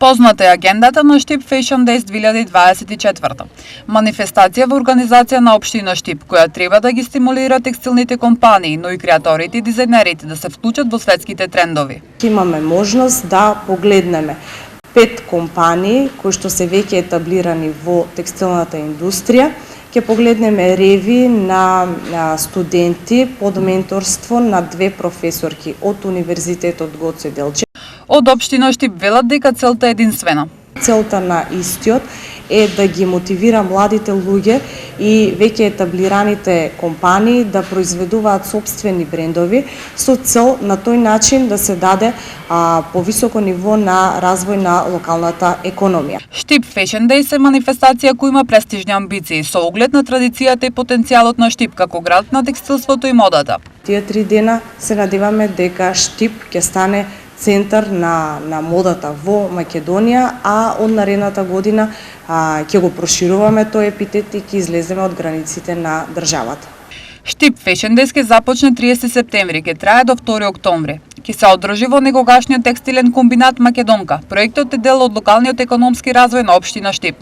Позната е агендата на Штип Fashion Days 2024. Манифестација во организација на општина Штип, која треба да ги стимулира текстилните компании, но и креаторите и дизајнерите да се вклучат во светските трендови. Имаме можност да погледнеме 5 компании кои што се веќе етаблирани во текстилната индустрија. Ќе погледнеме реви на студенти под менторство на 2 професорки од Универзитетот Гоце Делчев. Од општина Штип велат дека целта е единствена. Целта на истиот е да ги мотивира младите луѓе и веќе етаблираните компании да произведуваат сопствени брендови со цел на тој начин да се даде повисоко ниво на развој на локалната економија. Штип Fashion Days е манифестација која има престижни амбиции со оглед на традицијата и потенцијалот на Штип како град на текстилството и модата. Тие 3 дена се надеваме дека Штип ќе стане центар на модата во Македонија, а од наредната година ќе го прошируваме тој епитет и ќе излеземе од границите на државата. Штип Fashion Days ќе започне 30 септември, ќе трае до 2 октомври. Ќе се одржи во негогашниот текстилен комбинат Македонка. Проектот е дел од локалниот економски развој на општина Штип.